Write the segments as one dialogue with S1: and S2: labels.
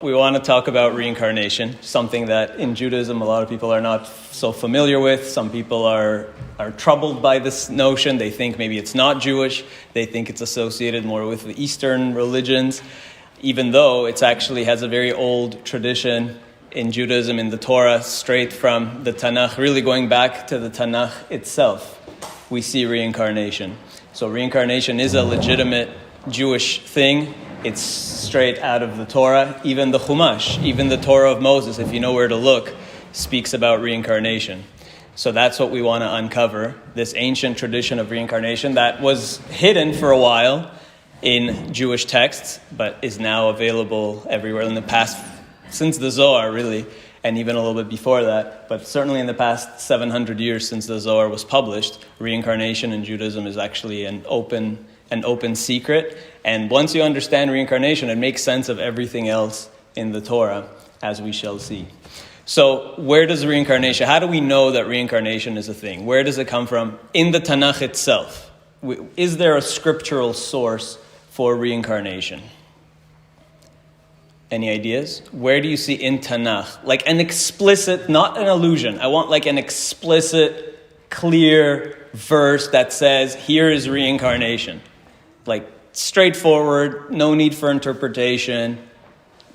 S1: We want to talk about reincarnation, something that in Judaism a lot of people are not so familiar with. Some people are troubled by this notion. They think maybe it's not Jewish. They think it's associated more with the Eastern religions, even though it actually has a very old tradition in Judaism, in the Torah, straight from the Tanakh, really going back to the Tanakh itself. We see reincarnation. So reincarnation is a legitimate Jewish thing. It's straight out of the Torah. Even the Chumash, even the Torah of Moses, if you know where to look, speaks about reincarnation. So that's what we want to uncover, this ancient tradition of reincarnation that was hidden for a while in Jewish texts, but is now available everywhere in the past, since the Zohar really, and even a little bit before that, but certainly in the past 700 years since the Zohar was published, reincarnation in Judaism is actually an open secret. And once you understand reincarnation, it makes sense of everything else in the Torah, as we shall see. So where does reincarnation, how do we know that reincarnation is a thing? Where does it come from? In the Tanakh itself. Is there a scriptural source for reincarnation? Any ideas? Where do you see in Tanakh? Like an explicit, not an allusion. I want like an explicit, clear verse that says, here is reincarnation. Like straightforward, no need for interpretation.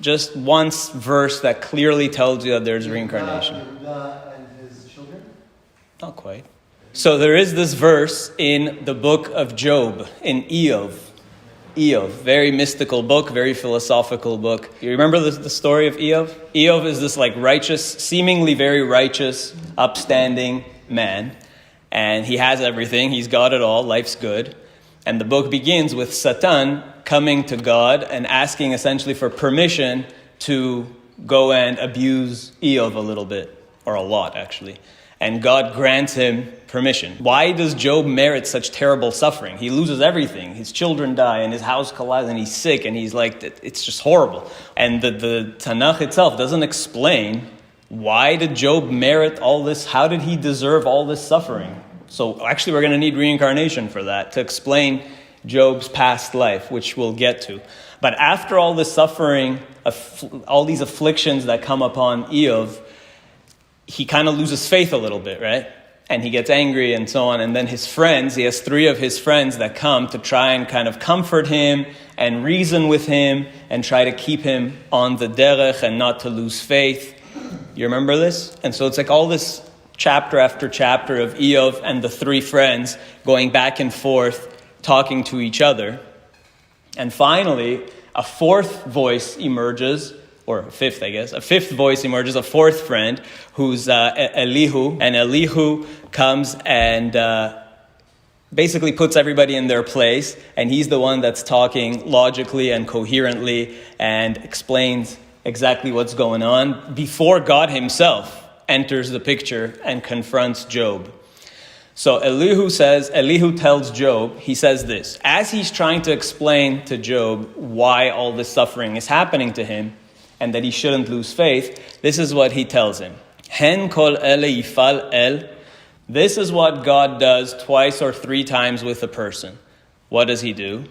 S1: Just one verse that clearly tells you that there's reincarnation.
S2: And his children?
S1: Not quite. So there is this verse in the book of Job, in Eov. Eov, very mystical book, very philosophical book. You remember the story of Eov? Eov is this like righteous, seemingly very righteous, upstanding man. And he has everything. He's got it all. Life's good. And the book begins with Satan coming to God and asking essentially for permission to go and abuse Eov a little bit, or a lot actually. And God grants him permission. Why does Job merit such terrible suffering? He loses everything. His children die and his house collides and he's sick and he's like, it's just horrible. And the Tanakh itself doesn't explain why did Job merit all this? How did he deserve all this suffering? So actually we're going to need reincarnation for that, to explain Job's past life, which we'll get to. But after all this suffering, all these afflictions that come upon Eov, he kind of loses faith a little bit, right? And he gets angry and so on. And then his friends, he has 3 of his friends that come to try and kind of comfort him and reason with him and try to keep him on the derech and not to lose faith. You remember this? And so it's like all this chapter after chapter of Eov and the 3 friends going back and forth, talking to each other. And finally, a 4th voice emerges, or a 5th, I guess. A 5th voice emerges, a 4th friend, who's Elihu. And Elihu comes and basically puts everybody in their place. And he's the one that's talking logically and coherently and explains exactly what's going on before God himself enters the picture and confronts Job. So Elihu tells Job, he says this, as he's trying to explain to Job why all this suffering is happening to him and that he shouldn't lose faith, this is what he tells him. Hen kol ele yifal el. This is what God does 2 or 3 times with a person. What does he do?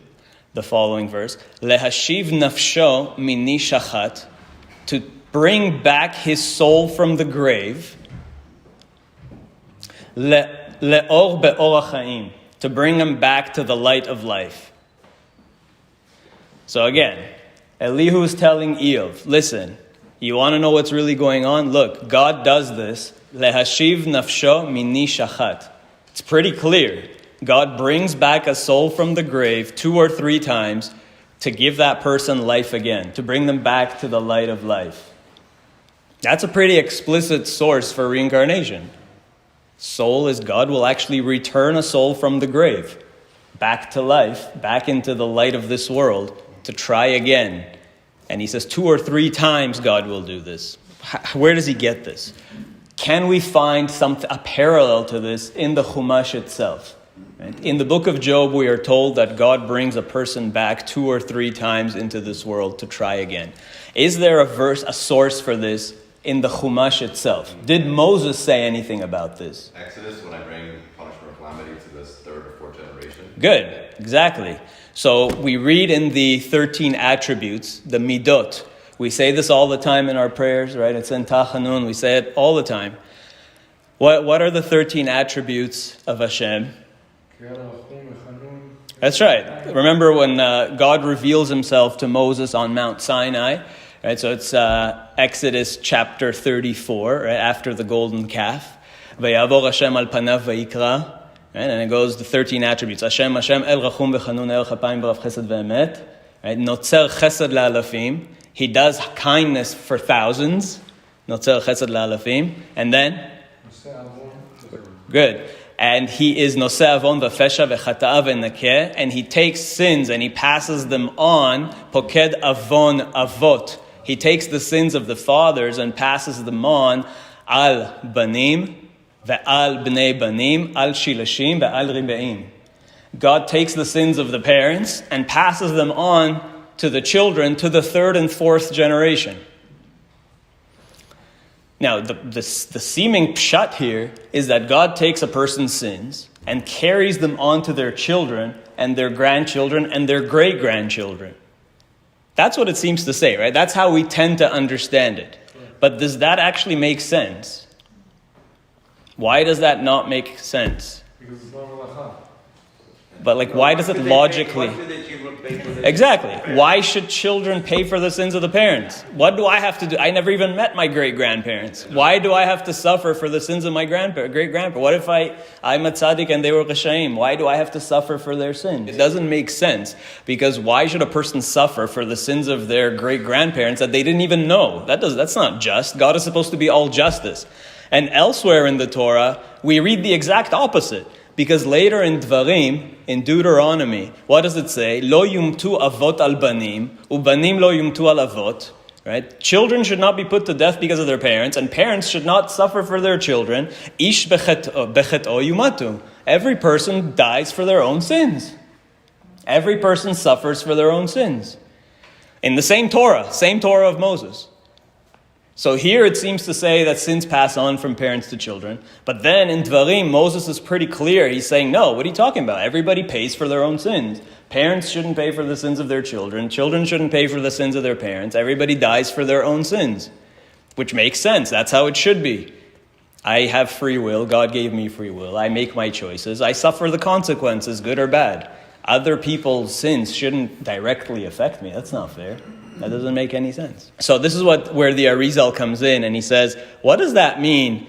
S1: The following verse. Lehashiv nafsho mini shachat. To bring back his soul from the grave. Le'or be'or ha'chaim, to bring him back to the light of life. So again, Elihu is telling Eov, listen, you want to know what's really going on? Look, God does this. Lehashiv nafsho mini shachat. It's pretty clear. God brings back a soul from the grave 2 or 3 times to give that person life again, to bring them back to the light of life. That's a pretty explicit source for reincarnation. Soul is God will actually return a soul from the grave, back to life, back into the light of this world, to try again. And he says 2 or 3 times God will do this. Where does he get this? Can we find a parallel to this in the Chumash itself? Right? In the book of Job, we are told that God brings a person back 2 or 3 times into this world to try again. Is there a source for this in the Chumash itself? Did Moses say anything about this?
S3: Exodus, when I bring punishment or calamity to this 3rd or 4th generation.
S1: Good, exactly. So we read in the 13 attributes, the midot, We say this all the time in our prayers, right? It's in Tachanun. We say it all the time. What are the 13 attributes of Hashem? That's right. Remember when God reveals himself to Moses on Mount Sinai, right? So it's Exodus chapter 34, right? After the golden calf. Vayavor Hashem al panav vayikra. Right? And it goes the 13 attributes. Hashem, Hashem, El Rachum v'chanun, El Chapayim b'rav chesed v'emet. Right? Notzer chesed la'alafim. He does kindness for thousands. Notzer chesed la'alafim. And then? Good. And he is noseh avon v'fesha v'chata'a v'nakeh, and he takes sins and he passes them on. Poked avon avot. He takes the sins of the fathers and passes them on. Al banim ve'al bnei banim, al shilashim ve'al ribeim. God takes the sins of the parents and passes them on to the children, to the third and fourth generation. Now, the seeming pshat here is that God takes a person's sins and carries them on to their children and their grandchildren and their great-grandchildren. That's what it seems to say, right? That's how we tend to understand it. But does that actually make sense? Why does that not make sense?
S2: Because it's not halacha.
S1: But why does it logically... Exactly. Why should children pay for the sins of the parents? What do I have to do? I never even met my great-grandparents. Why do I have to suffer for the sins of my great-grandparents? What if I'm a tzaddik and they were Rishaim? Why do I have to suffer for their sins? It doesn't make sense, because why should a person suffer for the sins of their great-grandparents that they didn't even know? That's not just. God is supposed to be all justice. And elsewhere in the Torah, we read the exact opposite. Because later in Dvarim, in Deuteronomy, what does it say? Lo yumtu avot al banim, ubanim lo yumtu al avot. Right? Children should not be put to death because of their parents, and parents should not suffer for their children. Ish bechet'o yumatu. Every person dies for their own sins. Every person suffers for their own sins. In the same Torah of Moses. So here it seems to say that sins pass on from parents to children. But then in Dvarim, Moses is pretty clear. He's saying, no, what are you talking about? Everybody pays for their own sins. Parents shouldn't pay for the sins of their children. Children shouldn't pay for the sins of their parents. Everybody dies for their own sins. Which makes sense. That's how it should be. I have free will. God gave me free will. I make my choices. I suffer the consequences, good or bad. Other people's sins shouldn't directly affect me. That's not fair. That doesn't make any sense. So this is where the Arizal comes in, and he says, what does that mean?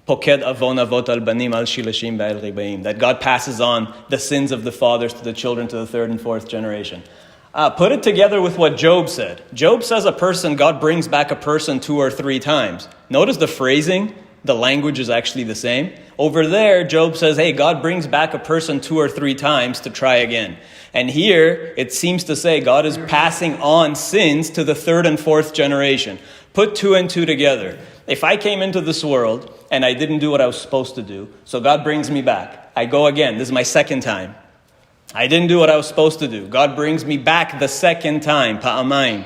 S1: Poked avon avot al banim al shilashim ve'al ribeim. That God passes on the sins of the fathers to the children, to the third and fourth generation. Put it together with what Job said. Job says God brings back a person 2 or 3 times. Notice the phrasing. The language is actually the same. Over there, Job says, hey, God brings back a person 2 or 3 times to try again. And here, it seems to say God is passing on sins to the third and fourth generation. Put 2 and 2 together. If I came into this world and I didn't do what I was supposed to do, so God brings me back. I go again. This is my second time. I didn't do what I was supposed to do. God brings me back the second time, pa'amayim.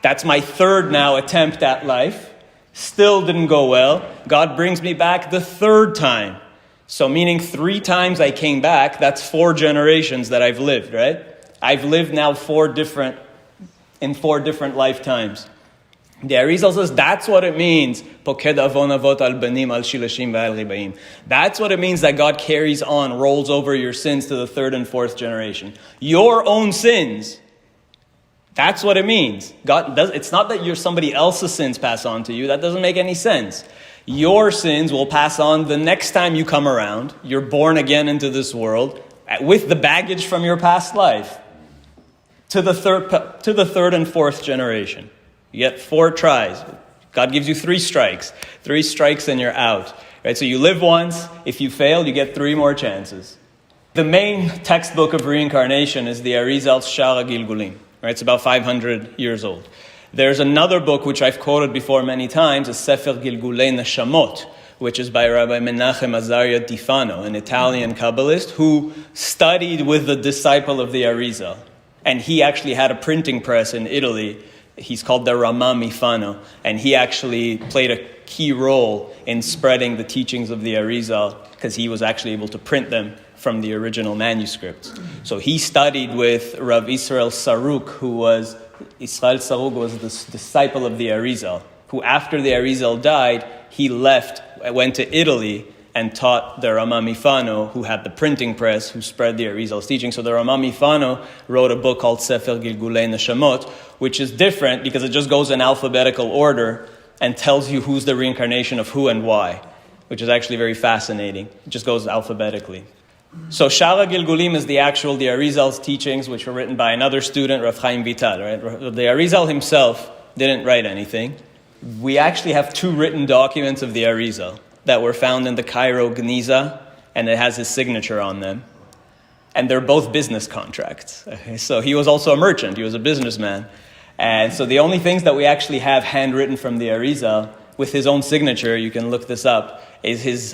S1: That's my third now attempt at life. Still didn't go well. God brings me back the third time. So meaning 3 times I came back, that's 4 generations that I've lived, right? I've lived now in 4 different lifetimes. The Arizal says that's what it means. Poked avon avot al banim al shilashim ve'al ribeim. That's what it means that God carries on, rolls over your sins to the third and fourth generation. Your own sins. That's what it means. It's not that somebody else's sins pass on to you. That doesn't make any sense. Your sins will pass on the next time you come around. You're born again into this world with the baggage from your past life to the third and fourth generation. You get 4 tries. God gives you 3 strikes. 3 strikes and you're out. Right? So you live once. If you fail, you get 3 more chances. The main textbook of reincarnation is the Arizal's Shara Gilgulim. Right? It's about 500 years old. There's another book which I've quoted before many times, a Sefer Gilgulei Neshamot, which is by Rabbi Menachem Azaria Di Fano, an Italian Kabbalist who studied with the disciple of the Arizal. And he actually had a printing press in Italy. He's called the Rama Mifano. And he actually played a key role in spreading the teachings of the Arizal because he was actually able to print them from the original manuscripts. So he studied with Rav Israel Saruk, who was Israel Sarug was the disciple of the Arizal, who after the Arizal died, he went to Italy and taught the Rama Mifano, who had the printing press, who spread the Arizal's teaching. So the Rama Mifano wrote a book called Sefer Gilgulei Neshamot, which is different because it just goes in alphabetical order and tells you who's the reincarnation of who and why, which is actually very fascinating. It just goes alphabetically. So Shara Gilgulim is the Arizal's teachings, which were written by another student, Rav Chaim Vital. Right? The Arizal himself didn't write anything. We actually have 2 written documents of the Arizal that were found in the Cairo Geniza, and it has his signature on them. And they're both business contracts. Okay? So he was also a merchant, he was a businessman. And so the only things that we actually have handwritten from the Arizal, with his own signature, you can look this up, is his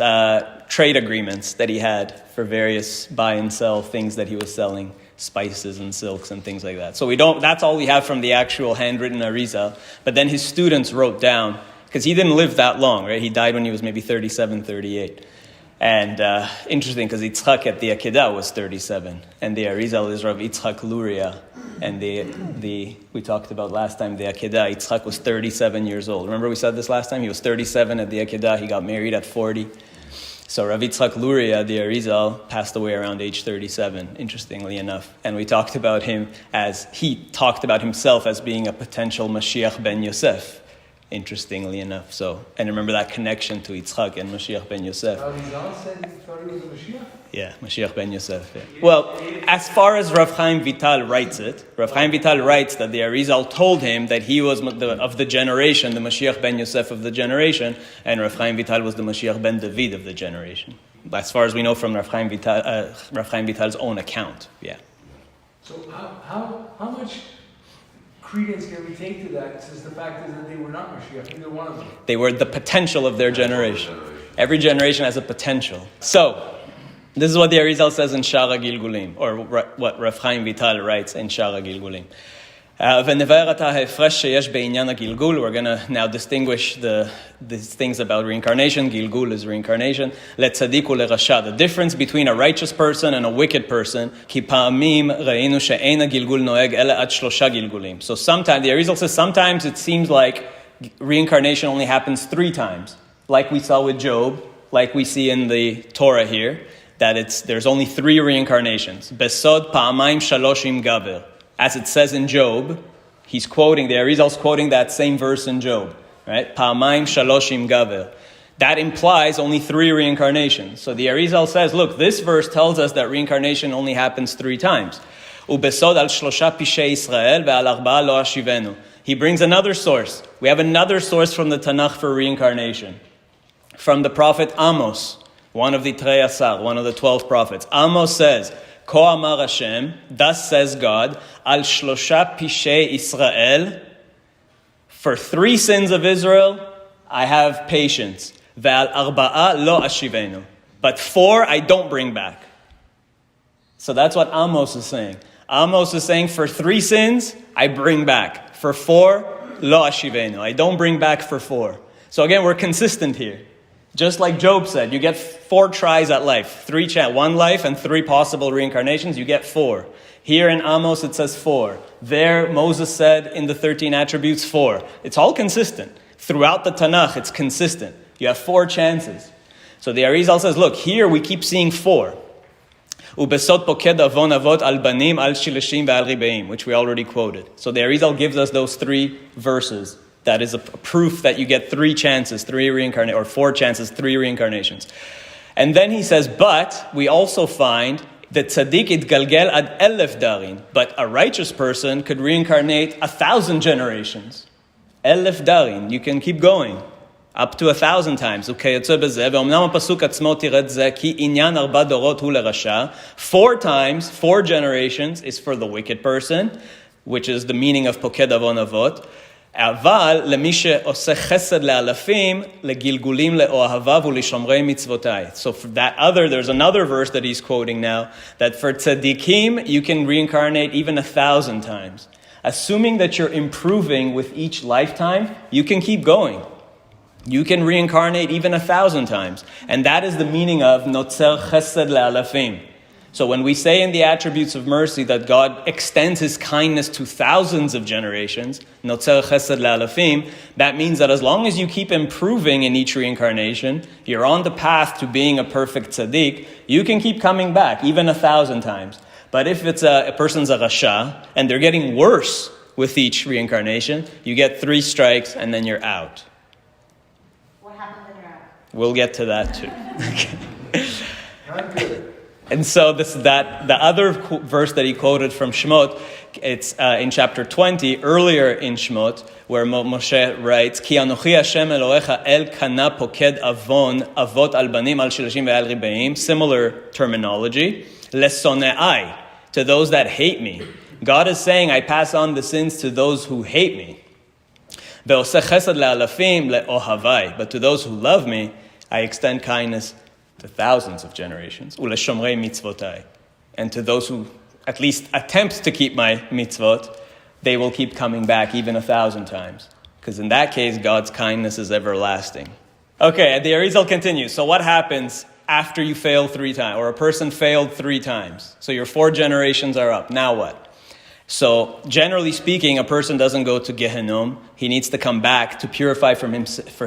S1: trade agreements that he had for various buy and sell things that he was selling, spices and silks and things like that. So that's all we have from the actual handwritten Arizal. But then his students wrote down, because he didn't live that long, right? He died when he was maybe 37, 38. And interesting, because Yitzchak at the Akedah was 37, and the Arizal is Rav Yitzchak Luria. And we talked about last time, the Akedah, Yitzchak was 37 years old. Remember we said this last time? He was 37 at the Akedah, he got married at 40. So Rav Yitzchak Luria, the Arizal, passed away around age 37, interestingly enough. And we talked about him he talked about himself as being a potential Mashiach ben Yosef. Interestingly enough, and remember that connection to Yitzchak and Mashiach ben Yosef.
S2: Arizal said he thought he was a Mashiach?
S1: Yeah, Mashiach ben Yosef. Yeah. Well, as far as Rav Chaim Vital writes it, Rav Chaim Vital writes that the Arizal told him that he was of the generation, the Mashiach ben Yosef of the generation, and Rav Chaim Vital was the Mashiach ben David of the generation. As far as we know from Rav Chaim Vital's own account, yeah.
S4: So how much credence can we take to that, since the fact is that they were not Mashiach, neither one of them?
S1: They were the potential of their generation. Every generation has a potential. So, this is what the Arizal says in Shara Gilgulim, or what Rav Chaim Vital writes in Shara Gilgulim. We're going to now distinguish these things about reincarnation. Gilgul is reincarnation. Le'tzadik u'lerasha. The difference between a righteous person and a wicked person. Ki pa'amim re'inu she'ena gilgul noeg ela ad shlosha gilgulim. So sometimes, the Arizal says, sometimes it seems like reincarnation only happens 3 times. Like we saw with Job, like we see in the Torah here, that there's only 3 reincarnations. Besod pa'amayim shaloshim gaver. As it says in Job, the Arizal's quoting that same verse in Job, right? Pa'amayim shaloshim gaver. That implies only 3 reincarnations. So the Arizal says, look, this verse tells us that reincarnation only happens 3 times. Ubesod al shlosha pishei Israel ve'al arba'a lo ashivenu. He brings another source. We have another source from the Tanakh for reincarnation. From the prophet Amos, one of the Trei Asar, one of the 12 prophets. Amos says, Ko amar Hashem, thus says God, al shlosha pishei Israel, for 3 sins of Israel, I have patience. Ve'al arba'a lo ashivenu. But 4, I don't bring back. So that's what Amos is saying. Amos is saying, for 3 sins, I bring back. For 4, lo ashivenu. I don't bring back for 4. So again, we're consistent here. Just like Job said, you get 4 tries at life. 1 life and 3 possible reincarnations, you get 4. Here in Amos it says 4. There Moses said in the 13 attributes 4. It's all consistent. Throughout the Tanakh it's consistent. You have 4 chances. So the Arizal says, look, here we keep seeing 4. Ubesot poked avon avot al banim al shilashim ve'al ribeim, which we already quoted. So the Arizal gives us those 3 verses. That is a proof that you get 3 chances, 3 reincarnations, or 4 chances, 3 reincarnations. And then he says, but we also find that tzaddik itgalgel ad 1000 darin. But a righteous person could reincarnate 1,000 generations. 1000 darin, you can keep going. Up to 1,000 times. 4 times, 4 generations is for the wicked person, which is the meaning of poked avon avot. אבל למי שעושה חסד לאלפים, לגלגולים לאוהביו ולשומרי מצוותיי. So for that there's another verse that he's quoting now, that for tzaddikim, you can reincarnate even 1,000 times. Assuming that you're improving with each lifetime, you can keep going. You can reincarnate even 1,000 times. And that is the meaning of notzer chesed le'alafim. So when we say in the attributes of mercy that God extends his kindness to thousands of generations, notzer chesed le'alafim, that means that as long as you keep improving in each reincarnation, you're on the path to being a perfect tzaddik, you can keep coming back, even 1,000 times. But if it's a person's a rasha, and they're getting worse with each reincarnation, you get 3 strikes and then you're out.
S5: What happens when you're out?
S1: We'll get to that too.
S2: Not good.
S1: And so the other verse that he quoted from Shemot, it's in chapter 20, earlier in Shemot, where Moshe writes, Ki anochi Hashem Elohecha el kana poked avon avot al banim al shilashim ve'al ribeim, similar terminology, lesone'ai, to those that hate me. God is saying, I pass on the sins to those who hate me. Ve'oseh chesed le'alafim le'ohavai, but to those who love me, I extend kindness to thousands of generations, uleshomrei mitzvotai, and to those who at least attempt to keep my mitzvot, they will keep coming back even 1,000 times, because in that case, God's kindness is everlasting. Okay, the Arizal continues. So what happens after you fail 3 times, or a person failed 3 times? So your 4 generations are up. Now what? So, generally speaking, a person doesn't go to Gehenom. He needs to come back to purify for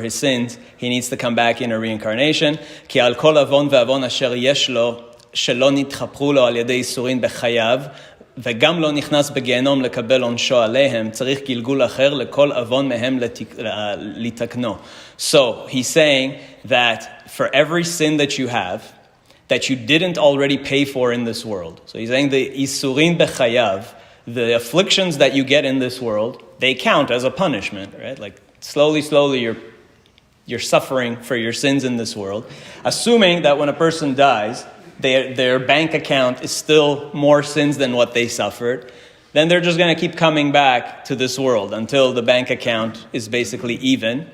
S1: his sins. He needs to come back in a reincarnation. Ki al kol avon ve'avon asher yesh lo, shelo nitchapru lo al yedei isurin bechayav, וגם לא נכנס בגיהנום לקבל עונשו עליהם, צריך גלגול אחר לכל עוון מהם לתקנו. So, he's saying that for every sin that you have, that you didn't already pay for in this world. So he's saying the isurin bechayav, the afflictions that you get in this world, they count as a punishment, right? Like slowly, you're suffering for your sins in this world. Assuming that when a person dies, their bank account is still more sins than what they suffered, then they're just going to keep coming back to this world until the bank account is basically even.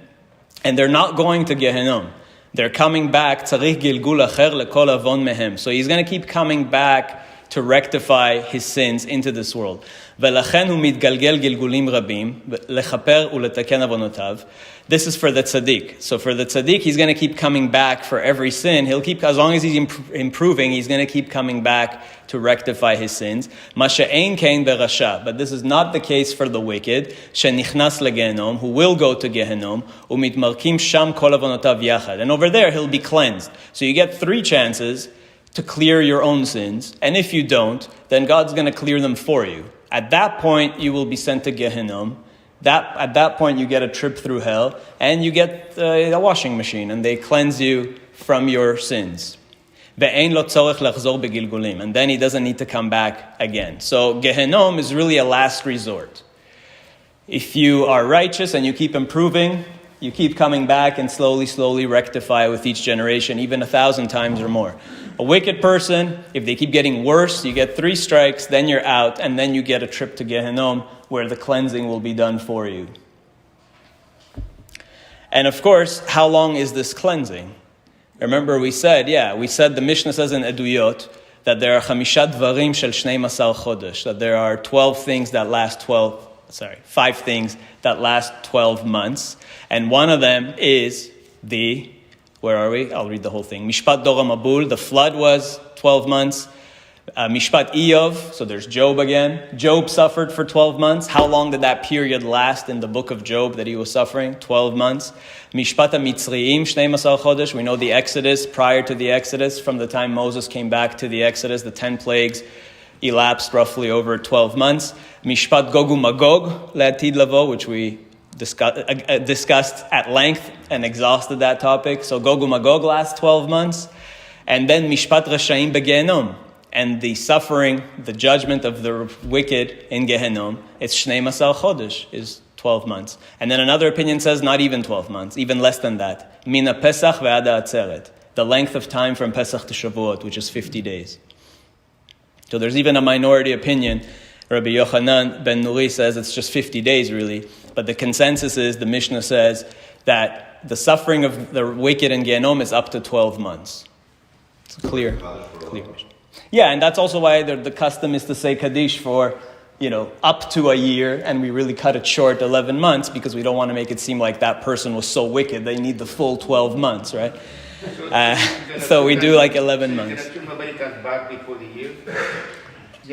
S1: And they're not going to Gehenom. They're coming back. Tzarich gilgul acher lekol avon mehem. So he's going to keep coming back to rectify his sins into this world. ולכן הוא מתגלגל גלגולים רבים, לכפר ולתקן עוונותיו. This is for the tzaddik. So for the tzaddik, he's going to keep coming back for every sin. He'll keep, as long as he's improving, he's going to keep coming back to rectify his sins. מה שאין כן ברשע. But this is not the case for the wicked, שנכנס לגיהנום, who will go to Gehenom, ומתמרקים שם כל עוונותיו יחד. And over there, he'll be cleansed. So you get 3 chances to clear your own sins. And if you don't, then God's going to clear them for you. At that point, you will be sent to Gehenom. At that point, you get a trip through hell, and you get a washing machine, and they cleanse you from your sins. And then he doesn't need to come back again. So Gehenom is really a last resort. If you are righteous and you keep improving, you keep coming back and slowly rectify with each generation, even 1,000 times or more. A wicked person, if they keep getting worse, you get 3 strikes, then you're out, and then you get a trip to Gehenom where the cleansing will be done for you. And of course, how long is this cleansing? Remember we said the Mishnah says in Eduyot that there are 5 dvarim shel 12 chodesh, that there are 5 things that last 12 months. And one of them is where are we? I'll read the whole thing. Mishpat Dor HaMabul, the flood was 12 months. Mishpat Iyov, so there's Job again. Job suffered for 12 months. How long did that period last in the book of Job that he was suffering? 12 months. Mishpat HaMitzriim, 12 chodesh. We know the Exodus, prior to the Exodus, from the time Moses came back to the Exodus, the 10 plagues elapsed roughly over 12 months. Mishpat Gog uMagog, Le'atid Lavo, which we discussed at length and exhausted that topic. So Gog uMagog lasts 12 months. And then Mishpat Rashaim beGehenom, and the suffering, the judgment of the wicked in Gehenom, it's 12 chodesh, is 12 months. And then another opinion says not even 12 months, even less than that. Mina Pesach ve'ad ha'atzeret, the length of time from Pesach to Shavuot, which is 50 days. So there's even a minority opinion. Rabbi Yochanan ben Nuri says it's just 50 days really. But the consensus is, the Mishnah says, that the suffering of the wicked in Gehenom is up to 12 months. It's clear. Yeah, and that's also why the custom is to say Kaddish for, up to a year, and we really cut it short 11 months, because we don't want to make it seem like that person was so wicked, they need the full 12 months, right? So we do like 11 months.
S2: Nobody comes back before the year?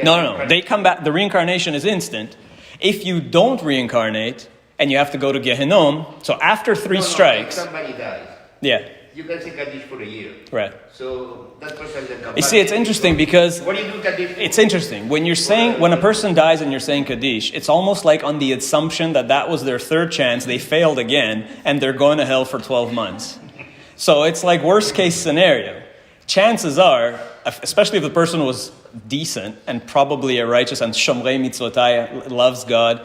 S1: No. They come back. The reincarnation is instant. If you don't reincarnate and you have to go to Gehenom, so after three strikes,
S2: Somebody dies.
S1: yeah,
S2: You can say Kaddish for a year.
S1: right.
S2: So that person then comes
S1: You
S2: back.
S1: see, it's interesting because
S2: What do you do Kaddish for?
S1: it's interesting when when a person dies and you're saying Kaddish, it's almost like on the assumption that that was their third chance, they failed again, and they're going to hell for 12 months. So it's like worst case scenario. Chances are, especially if the person was decent and probably a righteous and Shomrei Mitzvotai, loves God,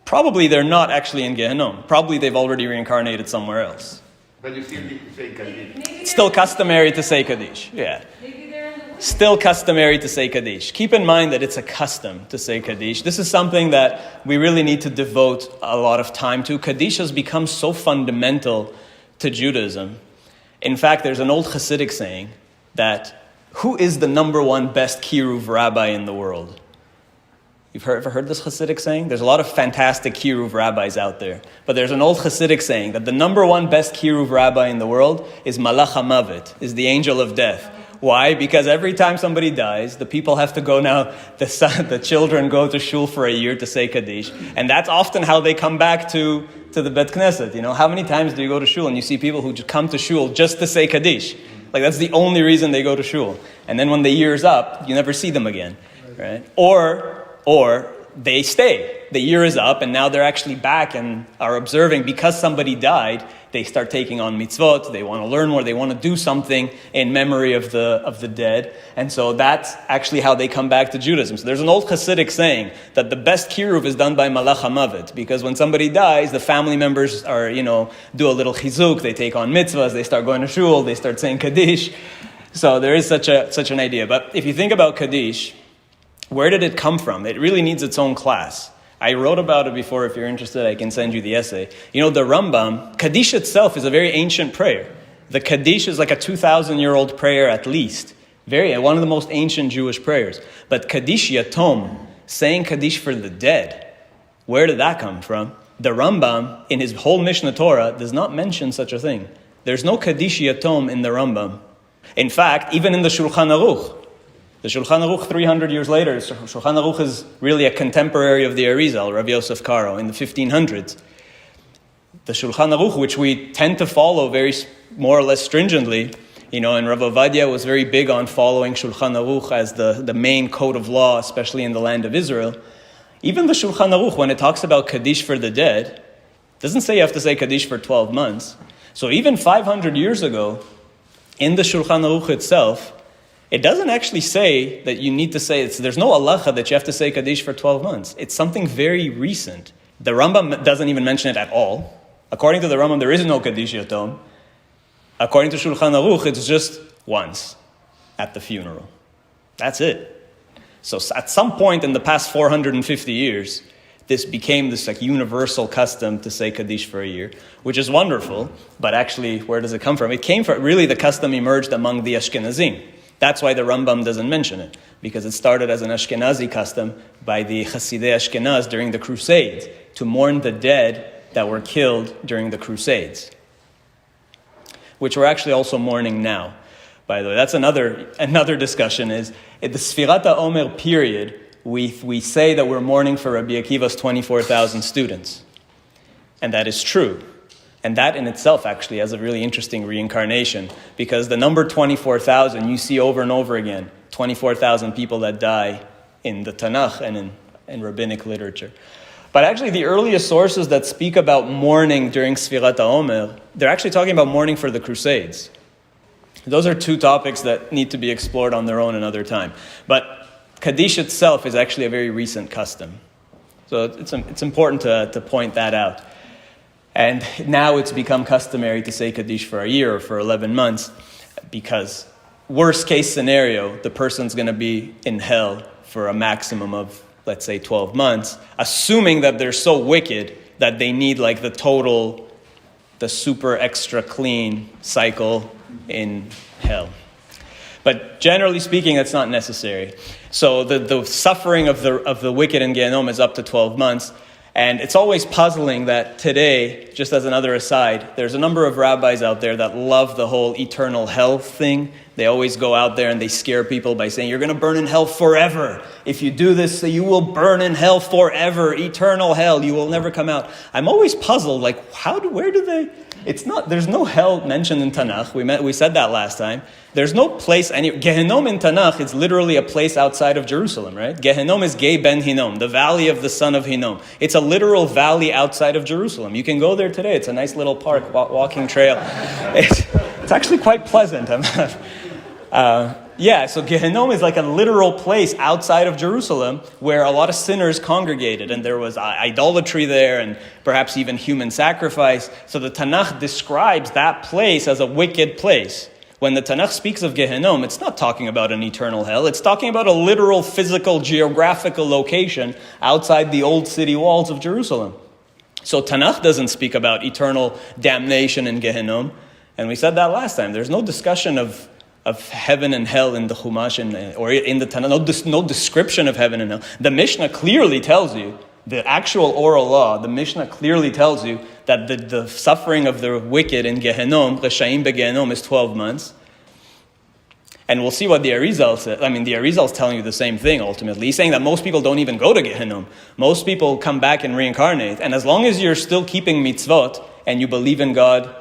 S1: probably they're not actually in Gehenom. Probably they've already reincarnated somewhere else.
S2: But you still need to say Kaddish.
S1: It's still customary to say Kaddish, yeah.
S5: Maybe they're in the woods.
S1: Still customary to say Kaddish. Keep in mind that it's a custom to say Kaddish. This is something that we really need to devote a lot of time to. Kaddish has become so fundamental to Judaism. In fact, there's an old Hasidic saying that who is the number one best Kiruv rabbi in the world? You've ever heard this Hasidic saying? There's a lot of fantastic Kiruv rabbis out there. But there's an old Hasidic saying that the number one best Kiruv rabbi in the world is Malach HaMavet, is the angel of death. Why? Because every time somebody dies, the people have to go now, the children go to shul for a year to say Kaddish. And that's often how they come back to the Bet Knesset. You know, how many times do you go to shul and you see people who come to shul just to say Kaddish? Like that's the only reason they go to shul. And then when the year's up, you never see them again. Right? Or they stay. The year is up, and now they're actually back and are observing. Because somebody died, they start taking on mitzvot. They want to learn more. They want to do something in memory of the dead. And so that's actually how they come back to Judaism. So there's an old Hasidic saying that the best kiruv is done by Malach HaMavet, because when somebody dies, the family members are, do a little chizuk. They take on mitzvahs. They start going to shul. They start saying Kaddish. So there is such an idea. But if you think about Kaddish, where did it come from? It really needs its own class. I wrote about it before. If you're interested, I can send you the essay. The Rambam, Kaddish itself is a very ancient prayer. The Kaddish is like a 2,000-year-old prayer at least. One of the most ancient Jewish prayers. But Kaddish Yatom, saying Kaddish for the dead, where did that come from? The Rambam, in his whole Mishnah Torah, does not mention such a thing. There's no Kaddish Yatom in the Rambam. In fact, even in the Shulchan Aruch, the Shulchan Aruch 300 years later, Shulchan Aruch is really a contemporary of the Arizal, Rav Yosef Karo, in the 1500s. The Shulchan Aruch, which we tend to follow very more or less stringently, and Rav Ovadia was very big on following Shulchan Aruch as the main code of law, especially in the land of Israel. Even the Shulchan Aruch, when it talks about Kaddish for the dead, doesn't say you have to say Kaddish for 12 months. So even 500 years ago, in the Shulchan Aruch itself, it doesn't actually say that you need to say, there's no halacha that you have to say Kaddish for 12 months. It's something very recent. The Rambam doesn't even mention it at all. According to the Rambam, there is no Kaddish Yatom. According to Shulchan Aruch, it's just once at the funeral. That's it. So at some point in the past 450 years, this became this universal custom to say Kaddish for a year, which is wonderful. But actually, where does it come from? It came from, really the custom emerged among the Ashkenazim. That's why the Rambam doesn't mention it, because it started as an Ashkenazi custom by the Hasidei Ashkenaz during the Crusades, to mourn the dead that were killed during the Crusades, which we're actually also mourning now, by the way. That's another discussion, is in the Sfirat HaOmer period, we say that we're mourning for Rabbi Akiva's 24,000 students. And that is true. And that in itself actually has a really interesting reincarnation, because the number 24,000 you see over and over again, 24,000 people that die in the Tanakh and in rabbinic literature. But actually the earliest sources that speak about mourning during Sfirat HaOmer, they're actually talking about mourning for the Crusades. Those are two topics that need to be explored on their own another time. But Kaddish itself is actually a very recent custom. So it's important to point that out. And now it's become customary to say Kaddish for a year or for 11 months, because worst case scenario, the person's going to be in hell for a maximum of, let's say, 12 months, assuming that they're so wicked that they need the super extra clean cycle in hell. But generally speaking, that's not necessary. So the suffering of the wicked in Gehenom is up to 12 months. And it's always puzzling that today, just as another aside, there's a number of rabbis out there that love the whole eternal hell thing. They always go out there and they scare people by saying, you're going to burn in hell forever. If you do this, you will burn in hell forever. Eternal hell. You will never come out. I'm always puzzled, like, where do they... there's no hell mentioned in Tanakh. We said that last time. There's no place, Gehenom in Tanakh is literally a place outside of Jerusalem, right? Gehenom is Gei Ben Hinnom, the valley of the son of Hinnom. It's a literal valley outside of Jerusalem. You can go there today. It's a nice little park, walking trail. It's actually quite pleasant. So Gehenom is like a literal place outside of Jerusalem where a lot of sinners congregated, and there was idolatry there and perhaps even human sacrifice. So the Tanakh describes that place as a wicked place. When the Tanakh speaks of Gehenom, it's not talking about an eternal hell. It's talking about a literal, physical, geographical location outside the old city walls of Jerusalem. So Tanakh doesn't speak about eternal damnation in Gehenom. And we said that last time. There's no discussion of heaven and hell in the Chumash or in the Tanakh. No description of heaven and hell. The Mishnah clearly tells you, the actual oral law, the Mishnah clearly tells you that the suffering of the wicked in Gehenom, Reshaim beGehenom, is 12 months. And we'll see what the Arizal says. I mean, the Arizal is telling you the same thing, ultimately. He's saying that most people don't even go to Gehenom. Most people come back and reincarnate. And as long as you're still keeping mitzvot, and you believe in God,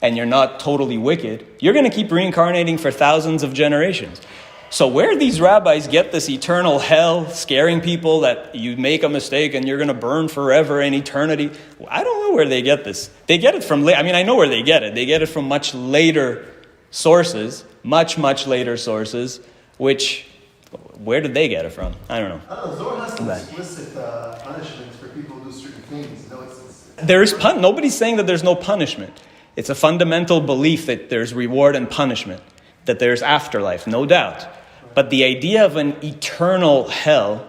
S1: and you're not totally wicked, you're going to keep reincarnating for thousands of generations. So where these rabbis get this eternal hell, scaring people that you make a mistake and you're going to burn forever in eternity, I don't know where they get this. They get it from, I know where they get it. They get it from much later sources, much later sources, where did they get it from? I don't know.
S6: Zohar has some explicit punishments for people who do certain things.
S1: Nobody's saying that there's no punishment. It's a fundamental belief that there's reward and punishment, that there's afterlife, no doubt. But the idea of an eternal hell,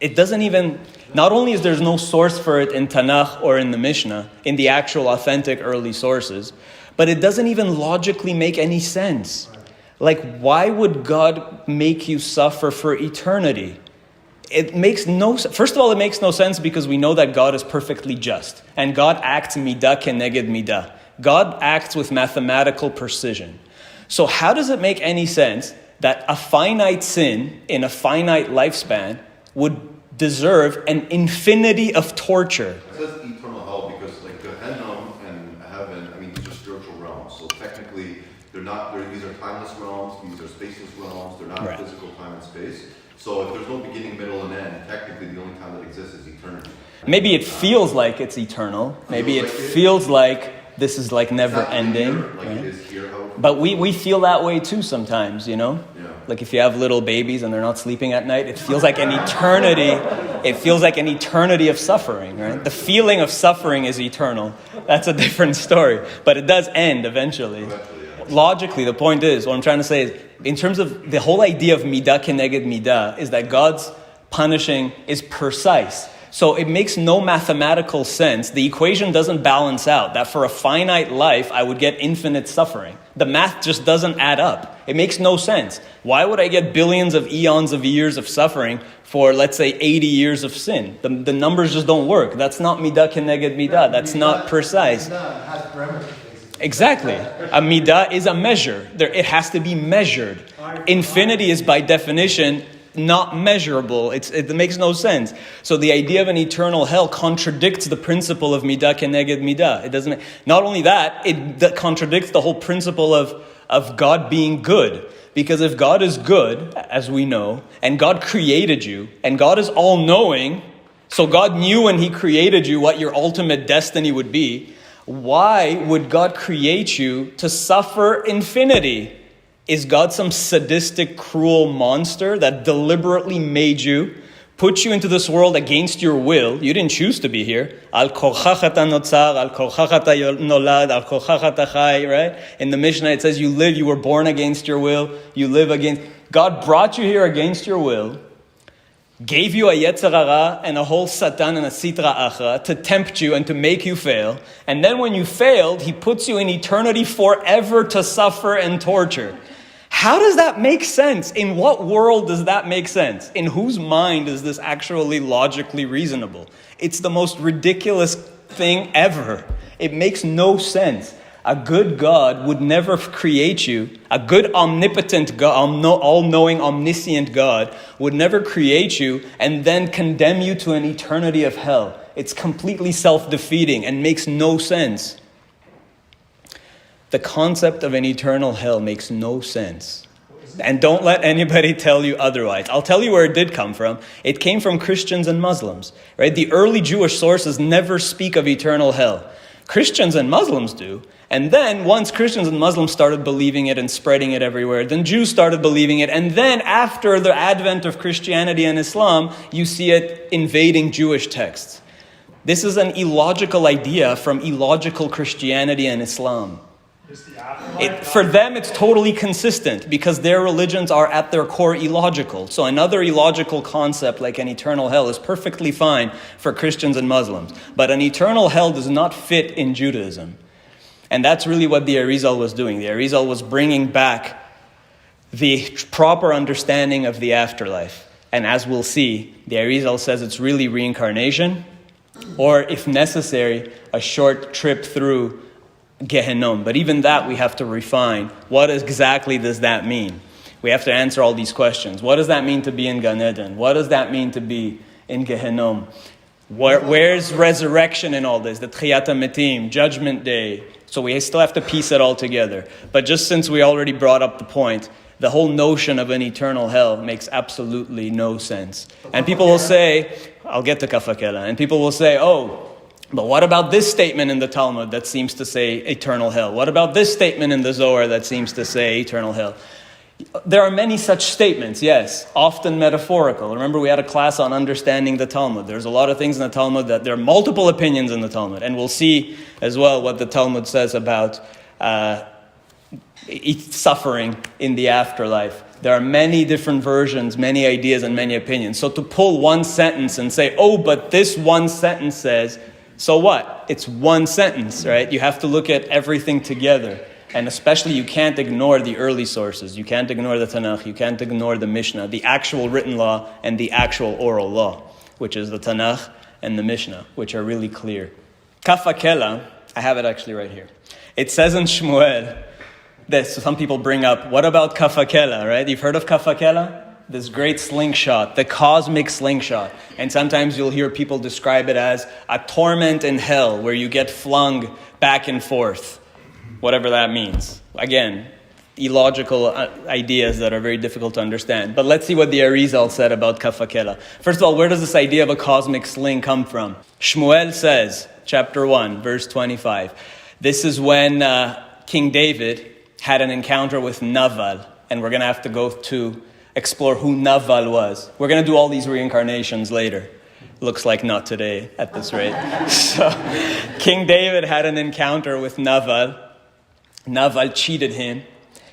S1: it doesn't even, not only is there no source for it in Tanakh or in the Mishnah, in the actual authentic early sources, but it doesn't even logically make any sense. Like, why would God make you suffer for eternity? First of all, it makes no sense because we know that God is perfectly just. And God acts midah keneged midah. God acts with mathematical precision. So how does it make any sense that a finite sin in a finite lifespan would deserve an infinity of torture?
S3: It says eternal hell because Gehenom and heaven, these are spiritual realms. So technically, these are timeless realms, these are spaceless realms, they're not
S1: Right.
S3: physical time and space. So if there's no beginning, middle, and end, technically the only time that exists is eternity.
S1: Maybe it feels like it's eternal. Maybe it feels like this is like never ending.
S3: It is here.
S1: But we feel that way too sometimes,
S3: Yeah.
S1: Like if you have little babies and they're not sleeping at night, it feels like an eternity. It feels like an eternity of suffering, right? The feeling of suffering is eternal. That's a different story. But it does end eventually. Logically, the point is, what I'm trying to say is, in terms of the whole idea of midah keneged midah, is that God's punishing is precise. So it makes no mathematical sense. The equation doesn't balance out. That for a finite life, I would get infinite suffering. The math just doesn't add up. It makes no sense. Why would I get billions of eons of years of suffering for, let's say, 80 years of sin? The numbers just don't work. That's not midah keneged midah. That's not precise.
S6: Has parameters.
S1: Exactly. A midah is a measure. It has to be measured. Infinity is by definition not measurable. It makes no sense. So the idea of an eternal hell contradicts the principle of midah keneged midah. It doesn't. Not only that, that contradicts the whole principle of God being good. Because if God is good, as we know, and God created you, and God is all-knowing, so God knew when He created you what your ultimate destiny would be, why would God create you to suffer infinity? Is God some sadistic, cruel monster that deliberately made you, put you into this world against your will? You didn't choose to be here. Al korchach ata notzar, al korchach ata nolad, al korchach ata chai, right? In the Mishnah it says you were born against your will, you live against... God brought you here against your will, gave you a yetzer hara and a whole satan and a sitra achra to tempt you and to make you fail. And then when you failed, He puts you in eternity forever to suffer and torture. How does that make sense? In what world does that make sense? In whose mind is this actually logically reasonable? It's the most ridiculous thing ever. It makes no sense. A good God would never create you. A good omnipotent God, all-knowing, omniscient God would never create you and then condemn you to an eternity of hell. It's completely self-defeating and makes no sense. The concept of an eternal hell makes no sense. And don't let anybody tell you otherwise. I'll tell you where it did come from. It came from Christians and Muslims, right? The early Jewish sources never speak of eternal hell. Christians and Muslims do. And then once Christians and Muslims started believing it and spreading it everywhere, then Jews started believing it. And then after the advent of Christianity and Islam, you see it invading Jewish texts. This is an illogical idea from illogical Christianity and Islam. For them, it's totally consistent because their religions are at their core illogical. So another illogical concept like an eternal hell is perfectly fine for Christians and Muslims. But an eternal hell does not fit in Judaism. And that's really what the Arizal was doing. The Arizal was bringing back the proper understanding of the afterlife. And as we'll see, the Arizal says it's really reincarnation, or if necessary, a short trip through Gehenom. But even that we have to refine. What exactly does that mean? We have to answer all these questions. What does that mean to be in Gan Eden? What does that mean to be in Gehenom? Where's resurrection in all this? The Tchiyat HaMetim, Judgment Day. So we still have to piece it all together. But just since we already brought up the point, the whole notion of an eternal hell makes absolutely no sense. And people will say, I'll get to Kafakela, and people will say, oh, but what about this statement in the Talmud that seems to say eternal hell? What about this statement in the Zohar that seems to say eternal hell? There are many such statements, yes, often metaphorical. Remember, we had a class on understanding the Talmud. There's a lot of things in the Talmud that there are multiple opinions in the Talmud. And we'll see as well what the Talmud says about suffering in the afterlife. There are many different versions, many ideas, and many opinions. So to pull one sentence and say, oh, but this one sentence says, so what? It's one sentence, right? You have to look at everything together. And especially you can't ignore the early sources. You can't ignore the Tanakh. You can't ignore the Mishnah, the actual written law and the actual oral law, which is the Tanakh and the Mishnah, which are really clear. Kafakela, I have it actually right here. It says in Shmuel, some people bring up, what about Kafakela, right? You've heard of Kafakela? This great slingshot, the cosmic slingshot. And sometimes you'll hear people describe it as a torment in hell where you get flung back and forth, whatever that means. Again, illogical ideas that are very difficult to understand. But let's see what the Arizal said about Kafakela. First of all, where does this idea of a cosmic sling come from? Shmuel says, chapter 1, verse 25. This is when King David had an encounter with Naval. And we're going to have to go to explore who Naval was. We're going to do all these reincarnations later. Looks like not today at this rate. So, King David had an encounter with Naval. Naval cheated him.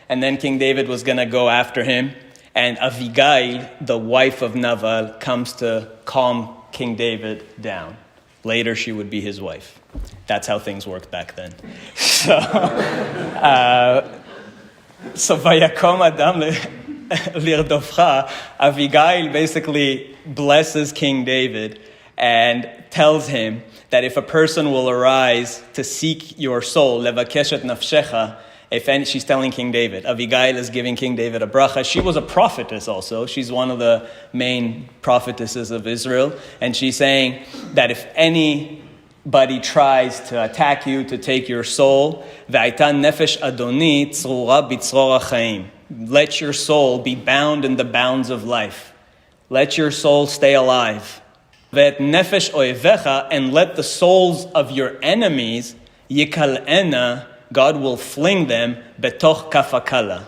S1: And then King David was going to go after him. And Avigail, the wife of Naval, comes to calm King David down. Later, she would be his wife. That's how things worked back then. So Vayakom Adam Lirdofcha, Avigail basically blesses King David and tells him that if a person will arise to seek your soul, levakeshet nafshecha, she's telling King David, Avigail is giving King David a bracha. She was a prophetess also. She's one of the main prophetesses of Israel. And she's saying that if anybody tries to attack you, to take your soul, V'ayta nefesh adoni tzrura b'tzror ha'chaim. Let your soul be bound in the bounds of life. Let your soul stay alive. Ve'et nefesh oevecha, and let the souls of your enemies, yikal'ena, God will fling them, betoch kafakala.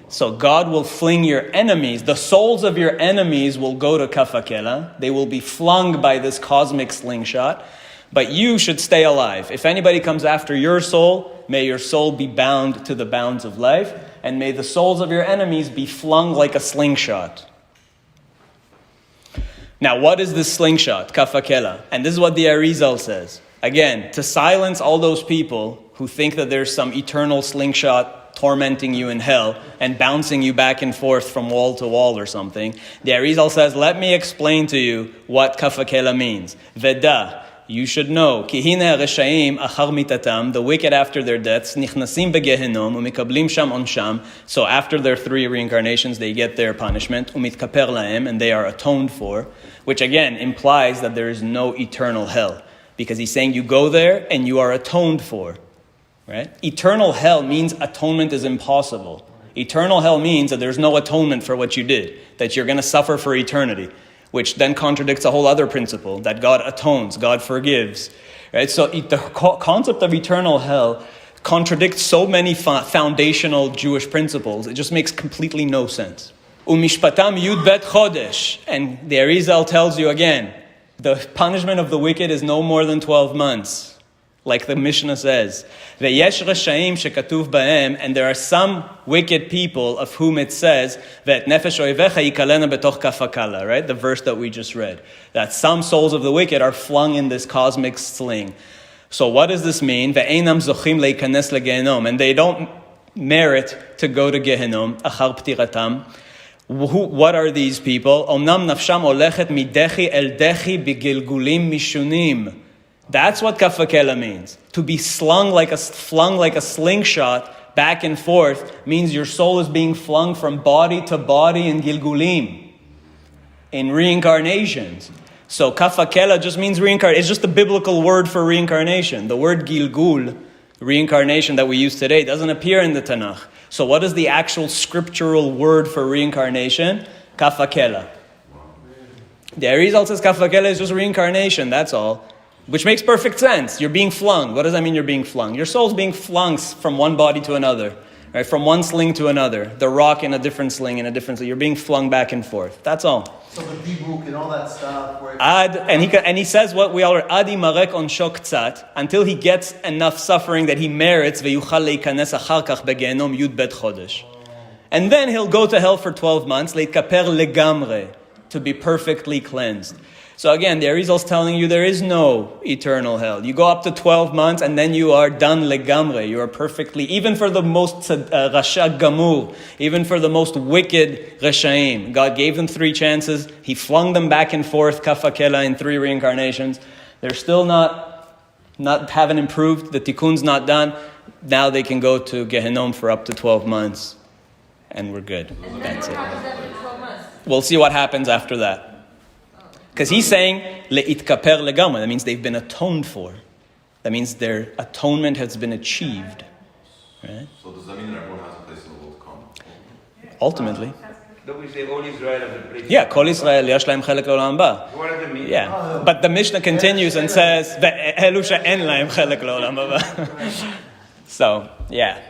S1: So God will fling your enemies, the souls of your enemies will go to kafakela. They will be flung by this cosmic slingshot. But you should stay alive. If anybody comes after your soul, may your soul be bound to the bounds of life, and may the souls of your enemies be flung like a slingshot. Now, what is this slingshot? Kafakela. And this is what the Arizal says. Again, to silence all those people who think that there's some eternal slingshot tormenting you in hell and bouncing you back and forth from wall to wall or something, the Arizal says, let me explain to you what kafakela means. Veda, you should know, ki hine reshaim achar mitatam, the wicked after their deaths, nichnasim begehenom, umikablim sham onsham, so after their 3 reincarnations, they get their punishment, umitkaper lahem, and they are atoned for, which again implies that there is no eternal hell. Because he's saying you go there and you are atoned for. Right? Eternal hell means atonement is impossible. Eternal hell means that there's no atonement for what you did, that you're going to suffer for eternity, which then contradicts a whole other principle, that God atones, God forgives. Right? So the concept of eternal hell contradicts so many foundational Jewish principles, it just makes completely no sense. Umishpatam yud bet chodesh, and the Arizal tells you again, the punishment of the wicked is no more than 12 months. Like the Mishnah says, "Ve'yesh rashaim shekatuv ba'em," and there are some wicked people of whom it says that nefesh oivecha yikalena betoch kafakala, right? The verse that we just read, that some souls of the wicked are flung in this cosmic sling. So what does this mean? Ve'einam zochim leikanes legehenom, and they don't merit to go to Gehenom achar ptiratam. What are these people? Omnam nafsham olechet midechi el dechi bigilgulim mishunim. That's what kafakela means. To be flung like a slingshot back and forth means your soul is being flung from body to body in gilgulim, in reincarnations. So kafakela just means reincarnation. It's just the biblical word for reincarnation. The word gilgul, reincarnation that we use today, doesn't appear in the Tanakh. So what is the actual scriptural word for reincarnation? Kafakela. The Arizal says kafakela is just reincarnation, that's all. Which makes perfect sense. You're being flung. What does that mean you're being flung? Your soul's being flung from one body to another. Right? From one sling to another. The rock in a different sling, in a different sling. You're being flung back and forth. That's all.
S6: So the dibuk and all that stuff. Where
S1: And he says what we all are, adi marek on shok until he gets enough suffering that he merits, veyuchal leikanes achar kach begehenom yud bet chodesh. And then he'll go to hell for 12 months, leitkaper legamre, to be perfectly cleansed. So again, the Arizal is telling you there is no eternal hell. You go up to 12 months and then you are done legamre. You are perfectly, even for the most rasha gamur, even for the most wicked rashaim. God gave them 3 chances. He flung them back and forth, kafakela, in 3 reincarnations. They're still haven't improved. The tikkun's not done. Now they can go to Gehenom for up to 12 months. And we're good. That's it. We'll see what happens after that. Because he's saying, le'itkaper legamre. That means they've been atoned for. That means their atonement has been achieved. Right?
S3: So does that mean that everyone has a place in the world to come?
S1: Ultimately.
S2: Don't we say all Israel has a place?
S1: Yeah, Kol Israel yesh lahem chelek l'olam haba.
S2: What does it mean?
S1: Yeah, but the Mishnah continues and says, ve'elu she'en lahem chelek l'olam haba. So, yeah.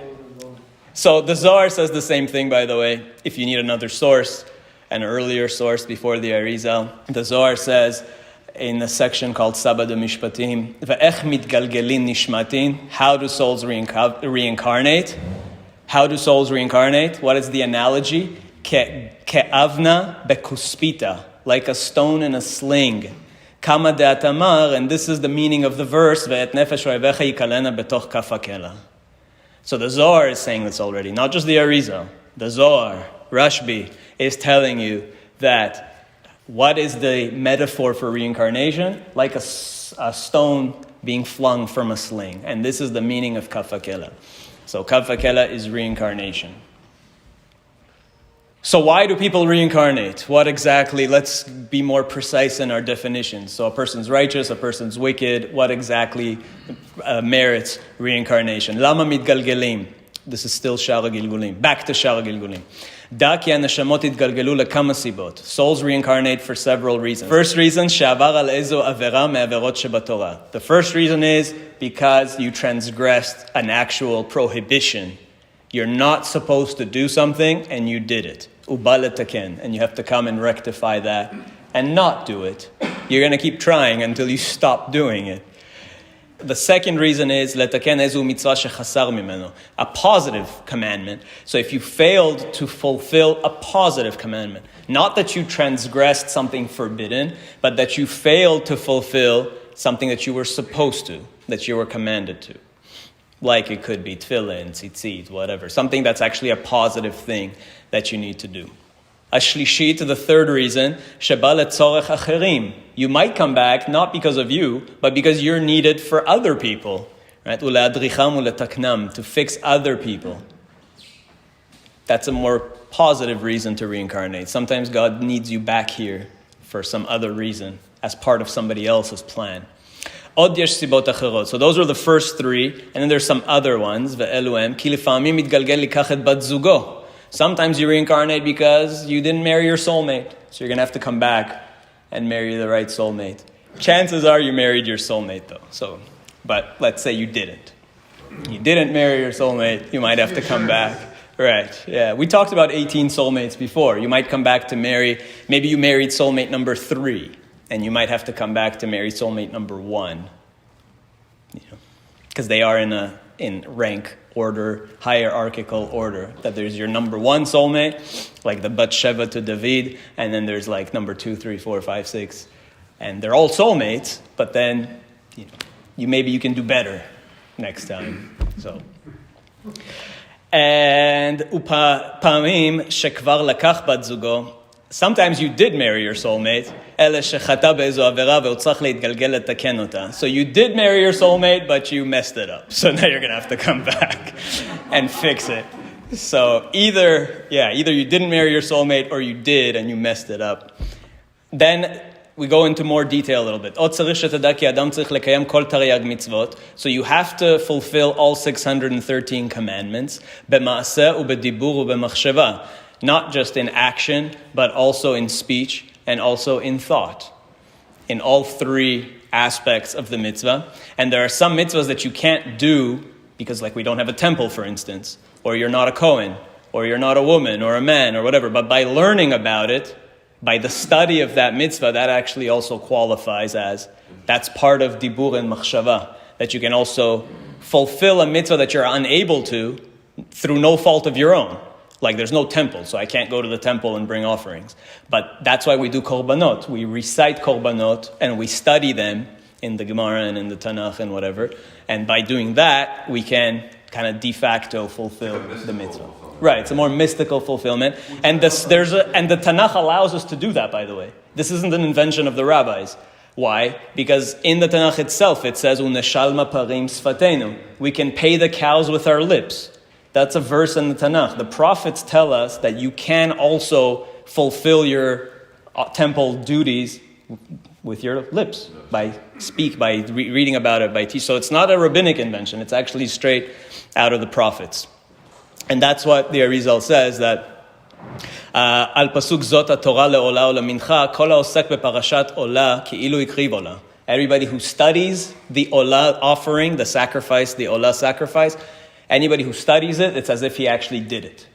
S1: So the Zohar says the same thing, by the way, if you need another source. An earlier source before the Arizal. The Zohar says in a section called Sabad Mishpatim, Ve'ech mitgalgelin nishmatin, how do souls reincarnate? How do souls reincarnate? What is the analogy? Ke'avna bekuspita, like a stone in a sling. Kama de'atamar, and this is the meaning of the verse, Ve'et nefesh oevecha yikalena betoch kafakela. So the Zohar is saying this already, not just the Arizal. The Zohar, Rashbi, is telling you that what is the metaphor for reincarnation? Like a stone being flung from a sling. And this is the meaning of kafakela. So kafakela is reincarnation. So why do people reincarnate? What exactly? Let's be more precise in our definitions. So a person's righteous, a person's wicked. What exactly merits reincarnation? Lama mitgalgelim. This is still Shara Gilgulim. Back to Shara Gilgulim. Souls reincarnate for several reasons. First reason, the first reason is because you transgressed an actual prohibition. You're not supposed to do something and you did it. And you have to come and rectify that and not do it. You're going to keep trying until you stop doing it. The second reason is a positive commandment. So if you failed to fulfill a positive commandment, not that you transgressed something forbidden, but that you failed to fulfill something that you were supposed to, that you were commanded to. Like it could be tefillin, tzitzit, whatever. Something that's actually a positive thing that you need to do. Ashlishit, the third reason, sheba letzorech acherim. You might come back not because of you, but because you're needed for other people. Right? Uleadricham uletaknam, to fix other people. That's a more positive reason to reincarnate. Sometimes God needs you back here for some other reason, as part of somebody else's plan. Od yesh sibot acherot. So those are the first three, and then there's some other ones. Ve'eluem ki lifamim mitgalgel likach et bat zugo. Sometimes you reincarnate because you didn't marry your soulmate, so you're going to have to come back and marry the right soulmate. Chances are you married your soulmate, though. But let's say you didn't. You didn't marry your soulmate, you might have to come back. Right, yeah. We talked about 18 soulmates before. You might come back to marry, maybe you married soulmate number 3, and you might have to come back to marry soulmate number 1. Because they are in rank order, hierarchical order. That there's your number 1 soulmate, like the Bathsheba to David, and then there's like number 2, 3, 4, 5, 6. And they're all soulmates, but then maybe you can do better next time. So... And upamim shekvar lakach bat zugo. Sometimes you did marry your soulmate. Ele shechata be'ezo avera ve'otzach leitgalgel letaken ota. So you did marry your soulmate, but you messed it up. So now you're going to have to come back and fix it. So either you didn't marry your soulmate or you did and you messed it up. Then we go into more detail a little bit. So you have to fulfill all 613 commandments. Not just in action, but also in speech and also in thought. In all 3 aspects of the mitzvah. And there are some mitzvahs that you can't do because we don't have a temple, for instance. Or you're not a Kohen. Or you're not a woman or a man or whatever. But by learning about it, by the study of that mitzvah, that actually also qualifies as, that's part of dibur and machshava, that you can also fulfill a mitzvah that you're unable to through no fault of your own. Like there's no temple, so I can't go to the temple and bring offerings. But that's why we do korbanot. We recite korbanot and we study them in the Gemara and in the Tanakh and whatever. And by doing that, we can kind of de facto fulfill the mitzvah. Right, it's a more mystical fulfillment. And the Tanakh allows us to do that, by the way. This isn't an invention of the rabbis. Why? Because in the Tanakh itself, it says, Uneshalma parim sfatenu. We can pay the cows with our lips. That's a verse in the Tanakh. The prophets tell us that you can also fulfill your temple duties with your lips, by reading about it, by teaching. So it's not a rabbinic invention. It's actually straight out of the prophets. And that's what the Arizal says, that Al pasuk zot Torah le'ola o lemincha, kol ha'osek beparashat ola ki'ilu ikriv ola. Everybody who studies the ola offering, the sacrifice, the ola sacrifice, anybody who studies it, it's as if he actually did it.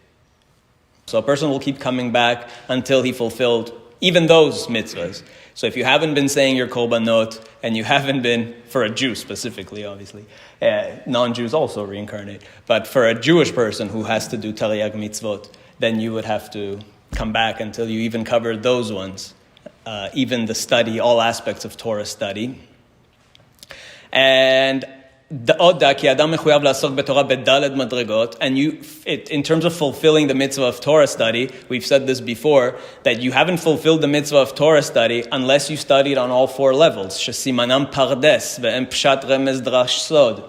S1: So a person will keep coming back until he fulfilled even those mitzvahs. So if you haven't been saying your korbanot, and you haven't been, for a Jew specifically, obviously, non-Jews also reincarnate, but for a Jewish person who has to do Taryag mitzvot, then you would have to come back until you even covered those ones, even the study, all aspects of Torah study. And in terms of fulfilling the mitzvah of Torah study, we've said this before, that you haven't fulfilled the mitzvah of Torah study unless you studied on all 4 levels. Shesimanam pardes ve'em pshat remez drash sod.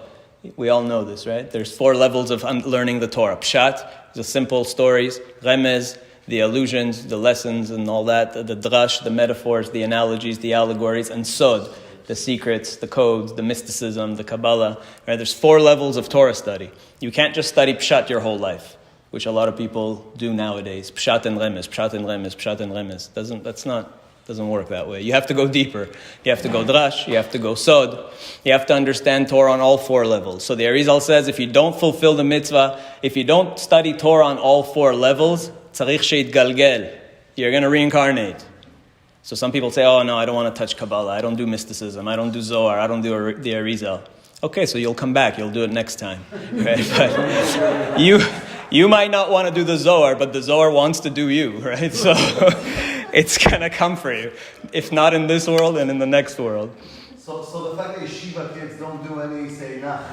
S1: We all know this, right? There's 4 levels of learning the Torah. Pshat, the simple stories. Remez, the allusions, the lessons and all that. The drash, the metaphors, the analogies, the allegories. And sod, the secrets, the codes, the mysticism, the Kabbalah. Right? There's 4 levels of Torah study. You can't just study Pshat your whole life, which a lot of people do nowadays. Pshat and Remez, Pshat and Remez, Pshat and Remez. Doesn't work that way. You have to go deeper. You have to go Drash, you have to go Sod. You have to understand Torah on all 4 levels. So the Arizal says, if you don't fulfill the mitzvah, if you don't study Torah on all 4 levels, tzarich sheitgalgel, you're going to reincarnate. So some people say, oh no, I don't want to touch Kabbalah, I don't do mysticism, I don't do Zohar, I don't do the Arizal. Okay, so you'll come back, you'll do it next time. Right? But you might not want to do the Zohar, but the Zohar wants to do you, right? So it's going to come for you, if not in this world and in the next world.
S6: So the fact that yeshiva kids don't do any seinach,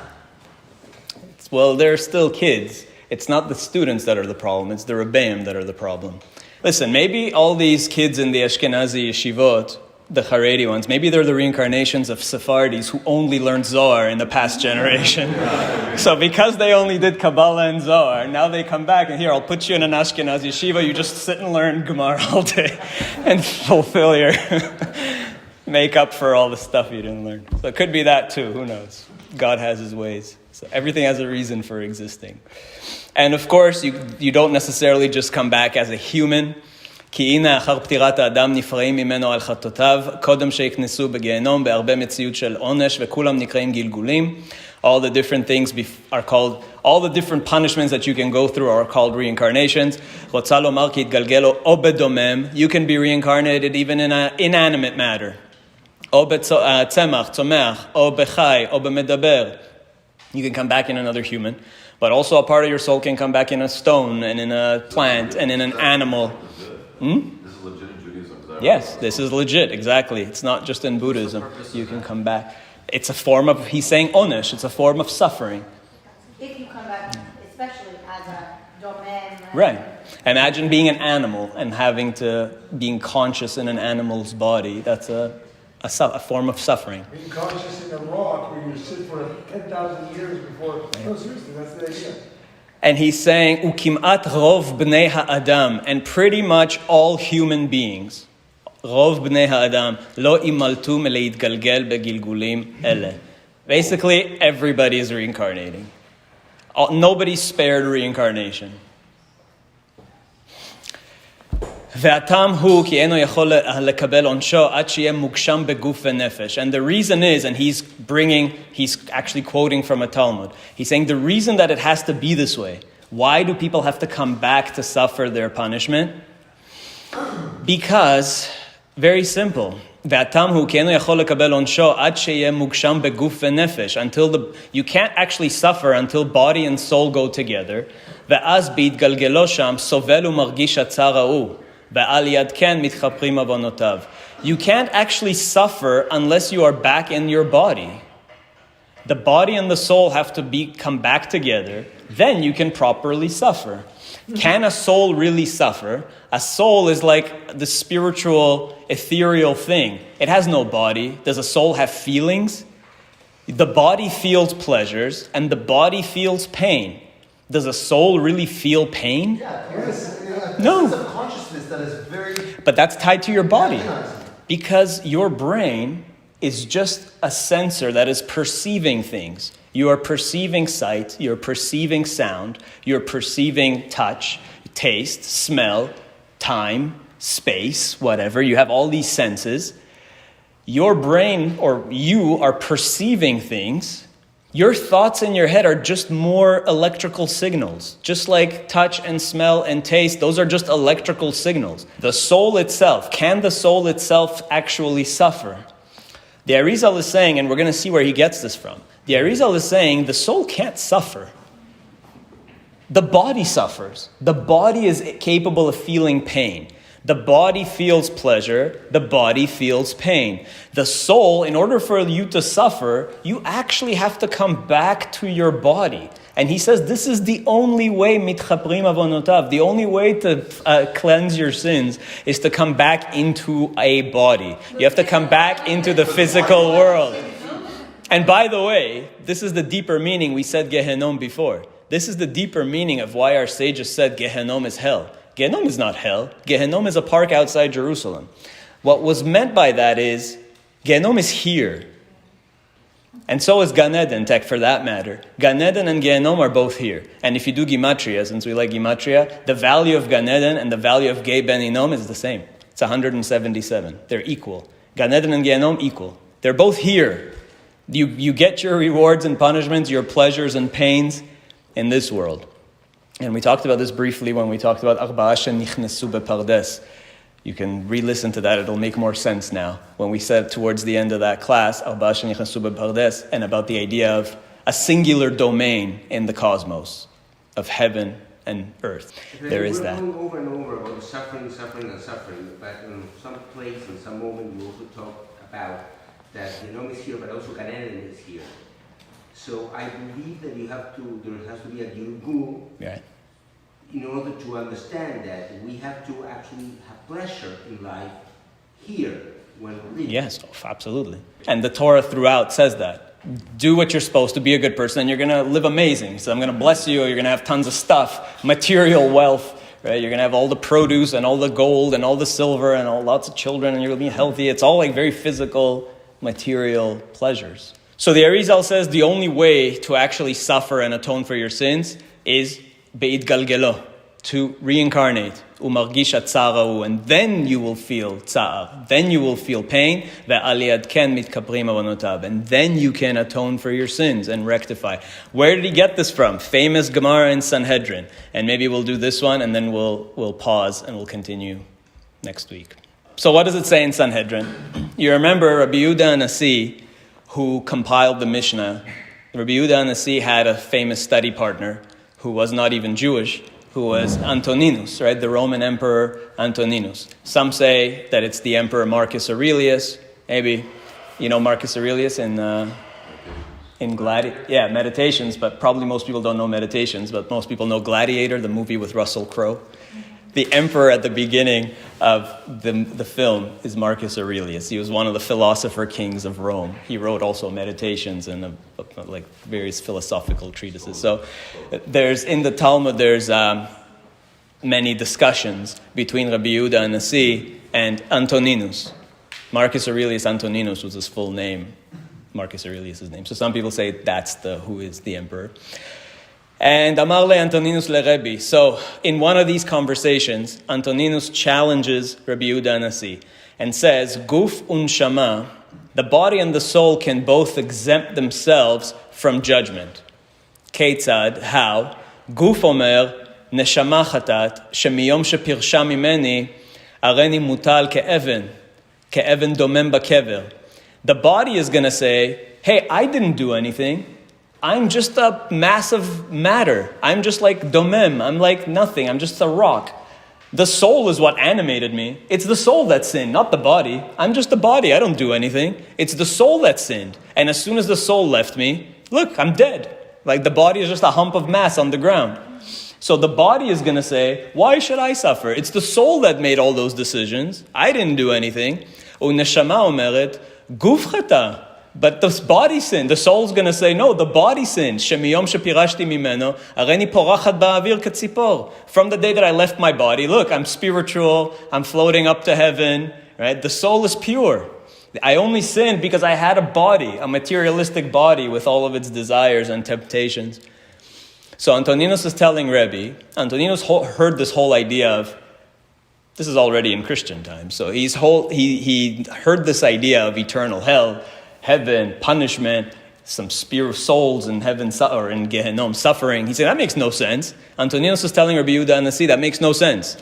S1: Well, they're still kids. It's not the students that are the problem. It's the Rebbeim that are the problem. Listen, maybe all these kids in the Ashkenazi yeshivot, the Haredi ones, maybe they're the reincarnations of Sephardis who only learned Zohar in the past generation. So because they only did Kabbalah and Zohar, now they come back and here, I'll put you in an Ashkenazi yeshiva, you just sit and learn Gemara all day and fulfill your, make up for all the stuff you didn't learn. So it could be that too, who knows? God has his ways. So everything has a reason for existing. And of course, you don't necessarily just come back as a human. כי הנה אחר פטירת האדם נפרעים ממנו על חטאותיו, קודם שיקנסו בגיהנום בהרבה מציאות של עונש, וכולם נקראים גלגולים. All the different things are called, all the different punishments that you can go through are called reincarnations. רוצה לומר כי יתגלגל או בדומם, you can be reincarnated even in an inanimate matter. או בצמח, צומח, או בחי, או במדבר. You can come back in another human. But also a part of your soul can come back in a stone and in a plant and in an animal.
S3: This is legit in Judaism. Is that
S1: Yes,
S3: right?
S1: this is legit, exactly. It's not just in Buddhism. You can come back. It's a form of, he's saying onesh, it's a form of suffering.
S5: If you come back, especially as a domain.
S1: Right. Imagine being an animal and being conscious in an animal's body. That's a form of suffering.
S4: Being conscious in a rock where you sit for 10,000 years before. No, seriously, that's the idea.
S1: And he's saying, "Ukim'at rov bnei ha'adam," and pretty much all human beings, rov bnei ha'adam, lo imaltu meleitgalgel begilgulim ele. Basically, everybody is reincarnating. Nobody's spared reincarnation. והטעם הוא כי אינו יכול לקבל עונשו עד שיהיה מוגשם בגוף ונפש. And the reason is, and he's actually quoting from a Talmud. He's saying the reason that it has to be this way. Why do people have to come back to suffer their punishment? Because, very simple. והטעם הוא כי אינו יכול לקבל עונשו עד שיהיה מוגשם בגוף ונפש. You can't actually suffer until body and soul go together. ואז בהתגלגלו שם סובל ומרגיש הצער ההוא. You can't actually suffer unless you are back in your body. The body and the soul have to come back together. Then you can properly suffer. Can a soul really suffer? A soul is like the spiritual, ethereal thing. It has no body. Does a soul have feelings? The body feels pleasures and the body feels pain. Does a soul really feel pain?
S6: Yes.
S1: No.
S6: It's a consciousness that is very...
S1: But that's tied to your body. Because your brain is just a sensor that is perceiving things. You are perceiving sight, you're perceiving sound, you're perceiving touch, taste, smell, time, space, whatever. You have all these senses. Your brain, or you, are perceiving things. Your thoughts in your head are just more electrical signals. Just like touch and smell and taste, those are just electrical signals. The soul itself, can the soul itself actually suffer? The Arizal is saying, and we're going to see where he gets this from. The Arizal is saying the soul can't suffer. The body suffers. The body is capable of feeling pain. The body feels pleasure, the body feels pain. The soul, in order for you to suffer, you actually have to come back to your body. And he says this is the only way, mitchaprim avonotav, the only way to cleanse your sins is to come back into a body. You have to come back into the physical world. And by the way, this is the deeper meaning. We said Gehenom before. This is the deeper meaning of why our sages said Gehenom is hell. Gehenom is not hell. Gehenom is a park outside Jerusalem. What was meant by that is, Gehenom is here. And so is Gan Eden, for that matter. Gan Eden and Gehenom are both here. And if you do Gematria, since we like Gematria, the value of Gan Eden and the value of Gei Ben Hinnom is the same. It's 177. They're equal. Gan Eden and Gehenom equal. They're both here. You get your rewards and punishments, your pleasures and pains in this world. And we talked about this briefly when we talked about Arba'a shenichnesu bepardes. You can re-listen to that, it'll make more sense now. When we said towards the end of that class, Arba'a shenichnesu bepardes, and about the idea of a singular domain in the cosmos, of heaven and earth. There is that.
S2: We're going over and over about suffering, but in some place, in some moment, we also talk about that Gehenom is here, but also Gan Eden is here. So I believe that there has to be a gilgul
S1: Right.
S2: in order to understand that we have to actually have pleasure in life here when we live.
S1: Yes, absolutely. And the Torah throughout says that. Do what you're supposed to, be a good person, and you're going to live amazing. So I'm going to bless you, you're going to have tons of stuff, material wealth, right? You're going to have all the produce and all the gold and all the silver and lots of children, and you're going to be healthy. It's all like very physical, material pleasures. So the Arizal says the only way to actually suffer and atone for your sins is be'it galgelo, to reincarnate, umargish atzarahu, and then you will feel tza'ar, then you will feel pain, ve'aliyadken mitkaprim avonotav, and then you can atone for your sins and rectify. Where did he get this from? Famous Gemara in Sanhedrin. And maybe we'll do this one, and then we'll pause and we'll continue next week. So what does it say in Sanhedrin? You remember Rabbi Yehuda Anasi, who compiled the Mishnah. Rabbi Yehuda Anasi had a famous study partner who was not even Jewish, who was Antoninus, right? The Roman Emperor Antoninus. Some say that it's the Emperor Marcus Aurelius. Maybe, you know Marcus Aurelius in Meditations, but probably most people don't know Meditations, but most people know Gladiator, the movie with Russell Crowe. The emperor at the beginning of the film is Marcus Aurelius. He was one of the philosopher kings of Rome. He wrote also Meditations and like various philosophical treatises. So in the Talmud, there's many discussions between Rabbi Yehuda Anasi and Antoninus. Marcus Aurelius Antoninus was his full name. Marcus Aurelius' name. So some people say that's who is the emperor. And Amar le Antoninus le Rebbe. So in one of these conversations, Antoninus challenges Rabbi Yehuda Anasi and says, Guf unshama, the body and the soul can both exempt themselves from judgment. Ketzad, how? Guf omer, neshama chatat, shemiyom shepirsha mimeni, areni mutal ke'even domem bakever. The body is going to say, hey, I didn't do anything. I'm just a mass of matter. I'm just like domem. I'm like nothing. I'm just a rock. The soul is what animated me. It's the soul that sinned, not the body. I'm just the body. I don't do anything. It's the soul that sinned. And as soon as the soul left me, look, I'm dead. Like the body is just a hump of mass on the ground. So the body is going to say, why should I suffer? It's the soul that made all those decisions. I didn't do anything. Uneshama omeret, guf chata. But the body sinned. The soul's going to say, no, the body sinned. Shemiyom shepirashti mimeno, areni porachat ba'avir katzipor. From the day that I left my body, look, I'm spiritual. I'm floating up to heaven. Right? The soul is pure. I only sinned because I had a body, a materialistic body with all of its desires and temptations. So Antoninus is telling Rebbe, Antoninus heard this whole idea of, this is already in Christian times, so he heard this idea of eternal hell, heaven, punishment, some spirit souls in heaven or in Gehenom suffering. He said, that makes no sense. Antoninus is telling Rabbi Yehuda Anasi, that makes no sense.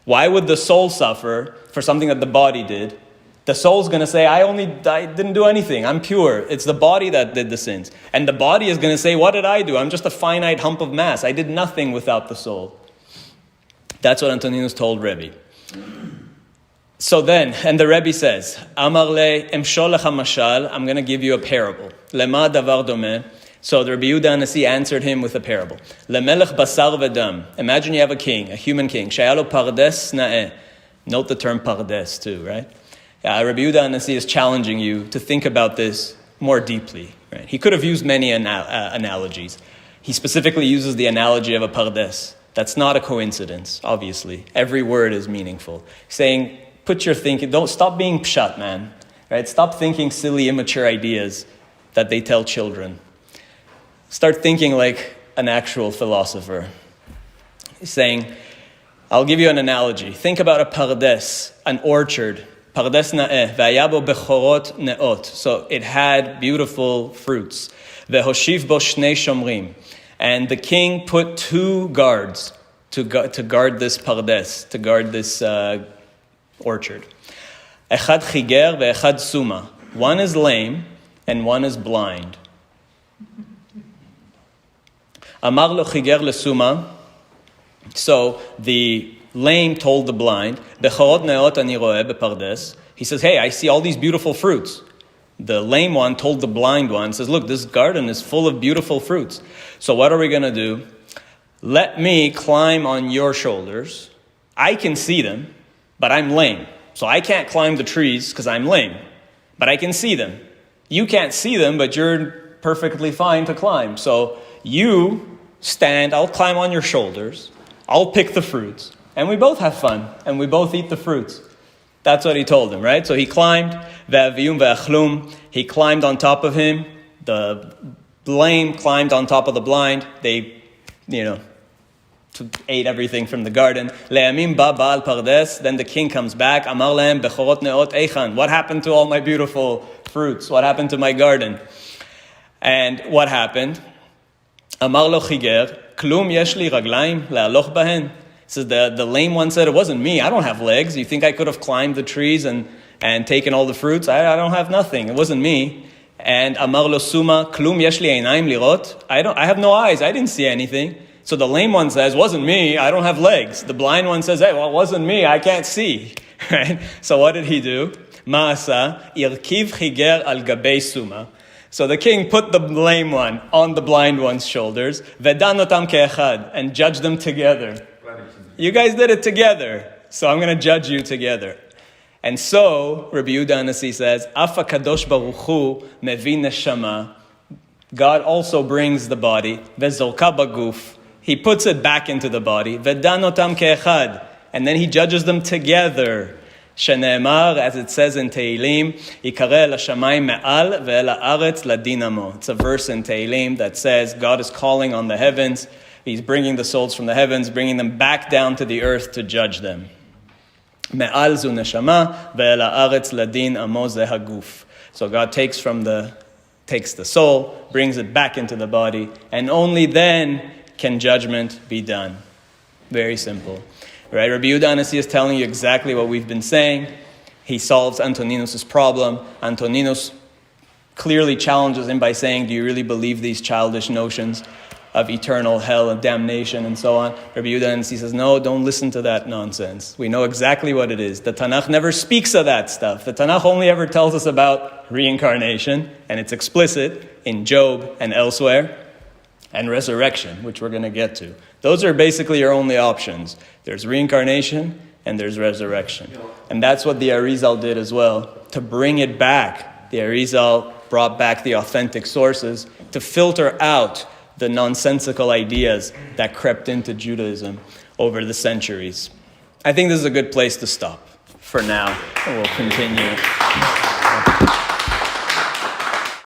S1: Why would the soul suffer for something that the body did? The soul's going to say, I didn't do anything. I'm pure. It's the body that did the sins. And the body is going to say, what did I do? I'm just a finite hump of mass. I did nothing without the soul. That's what Antoninus told Rebbe. So then, and the Rebbe says, Amar le emshol lecha mashal, I'm going to give you a parable. Lema davar domeh. So the Rabbi Yehuda Anasi answered him with a parable. Lemelech basar v'dam. Imagine you have a king, a human king. Shayalo pardes na'eh. Note the term pardes too, right? Rabbi Yehuda Anasi is challenging you to think about this more deeply. Right? He could have used many analogies. He specifically uses the analogy of a pardes. That's not a coincidence, obviously. Every word is meaningful. Saying, put your thinking, don't stop being pshat, man. Right? Stop thinking silly, immature ideas that they tell children. Start thinking like an actual philosopher. He's saying, I'll give you an analogy. Think about a pardes, an orchard. Pardes na'eh, ve'ayabo bechorot ne'ot. So it had beautiful fruits. Ve'hoshiv bo shnei shomrim. And the king put 2 guards to guard this pardes, to guard this orchard. Echad chiger ve'echad suma. One is lame and one is blind. Amar lo chiger lesuma. So the lame told the blind, Bechorot ne'ot ani roeh bepardes. He says, hey, I see all these beautiful fruits. The lame one told the blind one, says, look, this garden is full of beautiful fruits. So what are we going to do? Let me climb on your shoulders. I can see them, but I'm lame. So I can't climb the trees because I'm lame. But I can see them. You can't see them, but you're perfectly fine to climb. So you stand, I'll climb on your shoulders. I'll pick the fruits. And we both have fun. And we both eat the fruits. That's what he told him, right? So he climbed, ve'aviyum ve'achlum. He climbed on top of him. The lame climbed on top of the blind. They, ate everything from the garden. Le'amim ba ba'al pardes. Then the king comes back. Amar lehem bechorot neot eichan. What happened to all my beautiful fruits? What happened to my garden? And what happened? Amar lo chiger. Klum yesh li raglaim le'aloch bahen. So the lame one said, it wasn't me. I don't have legs. You think I could have climbed the trees and taken all the fruits? I don't have nothing. It wasn't me. And Amar lo suma, klum yesh li einayim lirot. I have no eyes. I didn't see anything. So the lame one says, wasn't me. I don't have legs. The blind one says, hey, well, it wasn't me. I can't see. Right? So what did he do? Ma'asa, irkiv chiger al gabei suma. So the king put the lame one on the blind one's shoulders, vedan otam ke'echad, and judged them together. You guys did it together, so I'm going to judge you together. And so, Rabbi Yehuda Hanasi says, Afa kadosh baruch hu mevi neshama. God also brings the body, vezolka baguf. He puts it back into the body, vedan otam ke'echad, and then he judges them together. Shene'emar, as it says in Tehillim, Yikareh el hashamayim me'al ve'el ha'aretz ladin amo. It's a verse in Tehillim that says God is calling on the heavens. He's bringing the souls from the heavens, bringing them back down to the earth to judge them. Me'al zu neshama ve'el ha'aretz ladin amo ze haguf. So God takes the soul, brings it back into the body, and only then can judgment be done. Very simple. Right? Rabbi Yehuda Hanasi is telling you exactly what we've been saying. He solves Antoninus' problem. Antoninus clearly challenges him by saying, do you really believe these childish notions of eternal hell and damnation and so on? Rabbi Yehuda Hanasi says, no, don't listen to that nonsense. We know exactly what it is. The Tanakh never speaks of that stuff. The Tanakh only ever tells us about reincarnation, and it's explicit in Job and elsewhere, and resurrection, which we're going to get to. Those are basically your only options. There's reincarnation and there's resurrection. And that's what the Arizal did as well, to bring it back. The Arizal brought back the authentic sources to filter out the nonsensical ideas that crept into Judaism over the centuries. I think this is a good place to stop for now, and we'll continue.